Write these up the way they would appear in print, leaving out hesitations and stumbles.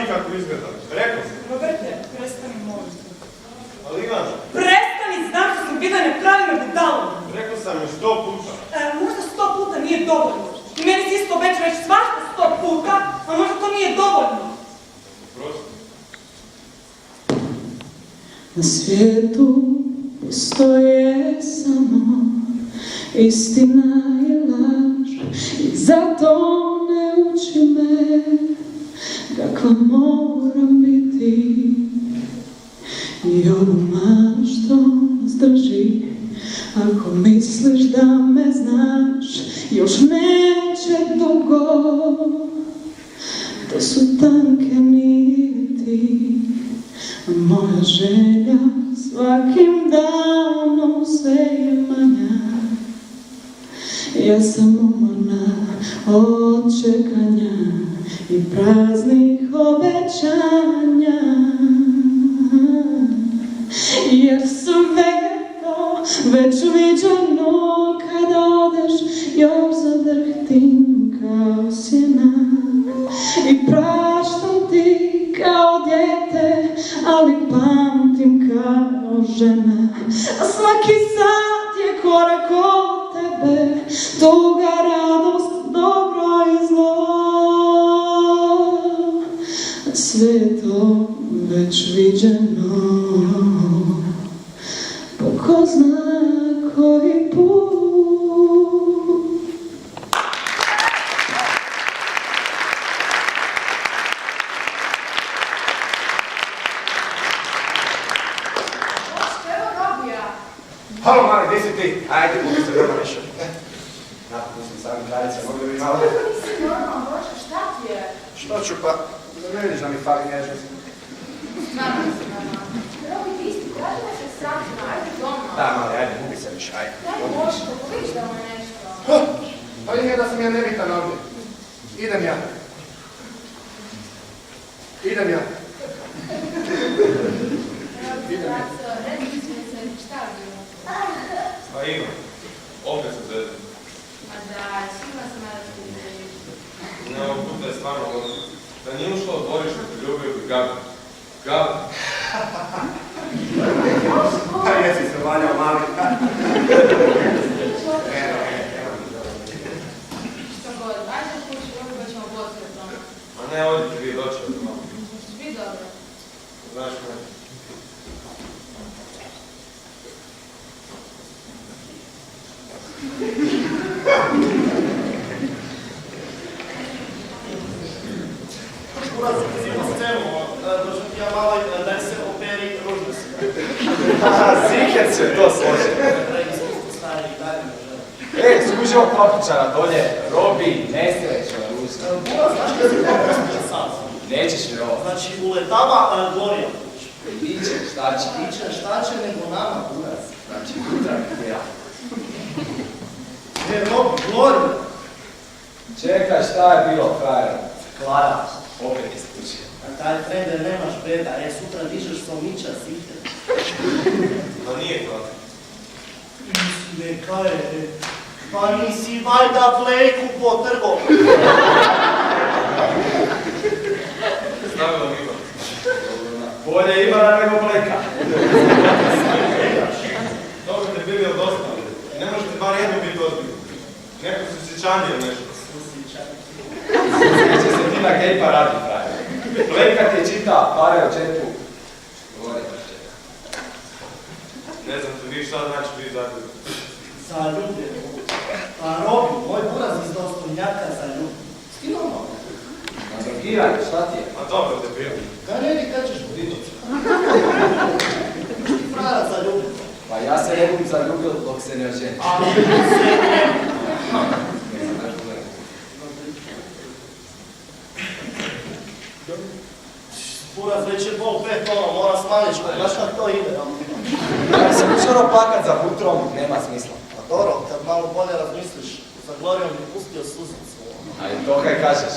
kako izgleda. Rekao sam. Roberte, prestani molim. Ali Ivan... Prestani, znam što sam bila ne pravi me budalom. Rekao sam mi 100 puta. Možda 100 puta nije dovoljno. I meni si isto obećao reći svašta 100 puta, a možda to nije dovoljno. Prosto. Na svijetu postoje samo istina i laž, i zato ne uči me kakva moram biti. I ovu manu što nas drži, ako misliš da me znaš, još neće dugo. To su tanke niti, a moja želja svakim danom sve je manja. Ja sam umorna od čekanja i praznih obećanja, jer sve to već viđeno. Kada odeš još zadrhtim kao sjena i praštam ti kao dijete, ali pamtim kao žena. A svaki sat je korak od tebe, tuga, radost, dobro i zlo. A sve to već viđeno, po ko zna koji put. Halo, mali, gdje si ti? Ajde, mogu se dobro nešto. Napokon sam sami kraljica, mogu da mi malo... Kako nisi normalno, Boče, šta ti je? Što ću pa? Ne vidiš da mi fali nježnost. Stvarno nisi normalno. Robi, ti isti, građana se satima, ajde doma. Da, mali, ajde, gubi se više, ajde. Daj Boče, vidiš da mu je nešto. Pa nije da sam ja nebitan ovdje. Idem ja. Idem ja. Pa Ivan, opet se zezim. Ma da, sigurno sam ja da ti vidiš. Ne, ovog puta je stvarno ono. Da nije ušlo od dvorišta, te ljubio bi Gabi. Gabi. Pa jesi se valjao, mali. Što god, ajde u kući, ovdje pa ćemo poslije o tome. Ma ne, odite vi doći od malo. Svi dobro. Znaš me. Uraz, uzimo scenu, došla ti ja mala, daj se operi ružno se. Ziker će to složiti. Iskustvo stari i dalje ne žele. Služio klopičara dolje, Robi, nesrećno ružno. Uraz, znaš kada si to pospio sad? Nećeš mi ovo. Znači, uletava Gloria u kuću. Iće, šta će? Iće, šta će nego nama, Uraz. Znači, utra mi ja. Robi, Gloria. Čekaj, šta je bilo, frajer? Klara. Opet je slučio. A taj Freder nemaš beda, sutra dižeš somića, site. Ma nije to. Neka je, pa nisi valjda Blejku potrgo. Stavilo mi Ivan. Bolje Ivana nego Bleka. Dobro te bili od dosta. Ne možete bar jedno biti ozbiljni. Neko se sjećanje ili nešto. Sjeća se ti na gej paradi, frajer. Bleka ti je čita pare o džepu. Govori o džepu. Ne znam ti vi šta znači biti zaljubljeni. Zaljubljen. Pa Robi, moj buraz iz Dostojnjaka zaljubljen. Sti normalno? Na drogiranje, šta ti je? Ma dobro te bilo. Kaj ne vidi kad ćeš vidjeti? Ti frara zaljubljen. Pa ja se ne budem zaljubio dok se ne oženim. Ali se ne. Buraz već je bol 5 ono, mora smanjić, znaš kak to ide, jel? Ja se učero plakat za putrom, nema smisla. Pa dobro, kad malo bolje razmisliš, za Glorijom bi pustio suzicu. Ali to kaj kažeš?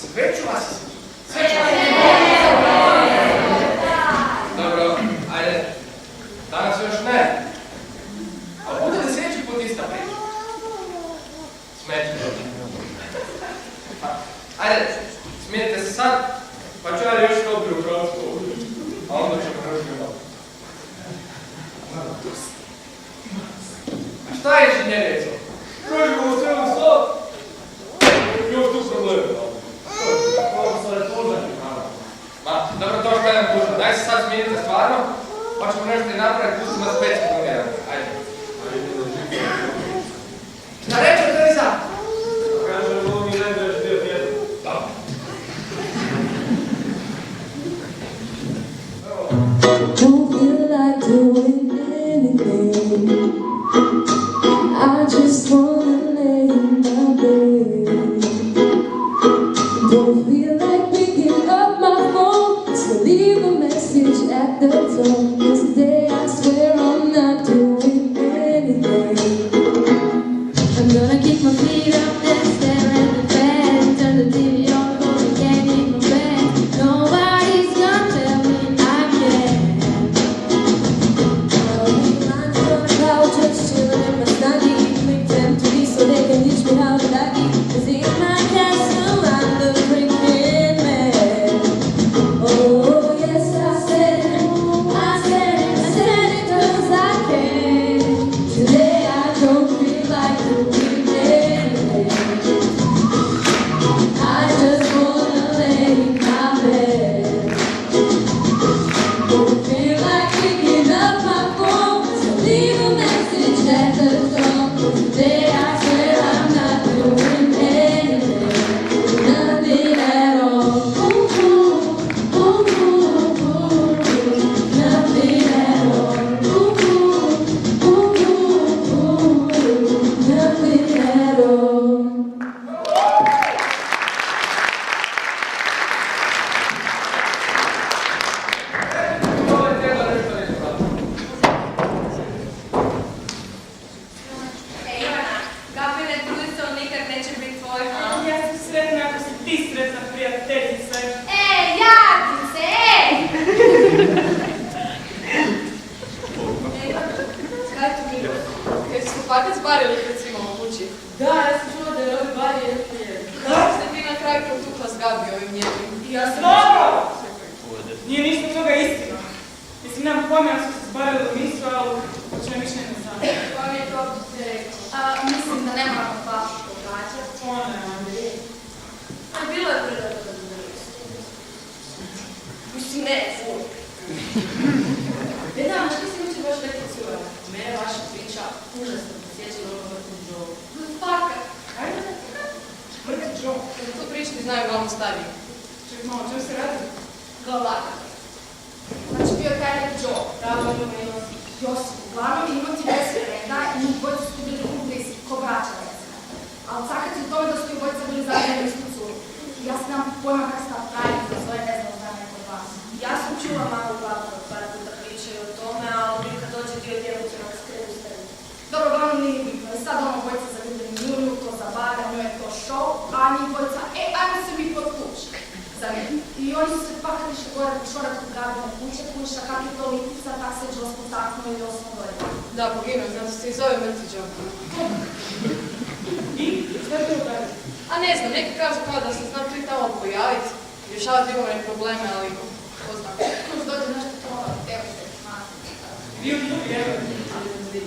Sve ću vas Dobro, ajde. Danas još ne. Ali bude da sljedeći put ista priča. Smeće. Ajde, smirite se sad, pa ću ja još dobri u Hrvatsku. A onda ćemo hrvatski dobro. A šta je inženjerico? Prožimo u cijelu sat. Još tu problem. Profesore, tužan je. Ma, dobro, to što je nam tužno. Daj se sad smirite stvarno, pa ćemo nešto i napraviti, pustimo vas 5 sekundi. Ajde. Šta reče, Teresa? Kaže, ovo mi ne daš dio tjedno. Dobro. Don't feel like doing anything. I just wanna lay in my bed. Don't feel like picking up my phone, so leave a message at the tone. This day I swear I'm not doing anything. I'm gonna keep my feet up and stare at the bed. Turn the TV on, but I can't keep my bed. Nobody's gonna tell me I can't. I'll be lying on the couch, just chilling in my snuggie. Make them to be so they can teach me how to ducky. 'Cause in my castle I'm the freaking man. Oh yes, I said it 'cause I can. Today I don't feel like doing anything. I just wanna lay in my bed. Don't feel like picking up my phone, so leave a message at the door. Today I swear I'm not doing anything, nothing at all. Ooh, ooh, ooh, ooh, ooh, nothing at all. Ooh, ooh, ooh, ooh, ooh, nothing at all. Ovo je treba nešto reći, brate. Ej, Ivana, Gabine trudice, on nikad neće biti tvoj. Ja sam sretna ako si ti sretna prijateljice. Ej, javim se, ej! Ej, Ivana, kaj tu mi? Kaj su fakat zbarili recimo u kući? Da, ja sam čula da je ovi bari je. Kako ste ti na kraju protukla s Gabi ovim njegovim? Ja stvarno! Nije ništa od toga istina. Mislim, nemam pojma da su se zbarili u misu, ali hoće mi više ne znam. Pa mi je to ti rekao. Mislim da ne moramo baš pogađati. Ona je Andrija. A bilo je prilazno da bude isto. Mislim, ne, fuj. Da, što si uče baš neke cure? Mene vaša priča užasno posjećala ono vrtu Joe. Fakat. Ajde, mrtav Joe. Kada tu pričati znaju glavno stariji. Ček malo, čemu se radi? Glavaka. Znači bio je taj nek Joe. Pravo ima meno. Josip, uglavnom imao ti 10 reda i njih bojica su bili bliski, ko braća recimo. Ali cakat je u tome da su ti bojica bili zajedno u istu curu. Ja se nemam pojma kako se ta pravi za svoje ne znam da neko od vas. Ja sam čula malo uglavnom par puta pričaju o tome, ali kad dođe dio djevojčanog skredu stranu. Dobro, uglavnom nije bitno. I sad ono bojica zaljubljeni Nuriju, to zabavlja, njoj je to show, a njih bojica, ajmo se mi potkući. I oni su se pakali što gore šorat u gradine kuće, kuća, kak je to litica, tak se Joe spotaknuo i 8 godina. Da, poginuo, zato se i zove mrtvi Joe. I? Šta je bilo dalje? A ne znam, neki kažu kao da se znam tu i tamo pojaviti, rješavati ljubavne probleme, ali ko zna. Kuć dođe nešto to, evo se, Vi u ljubi, evo. ali ne zdi.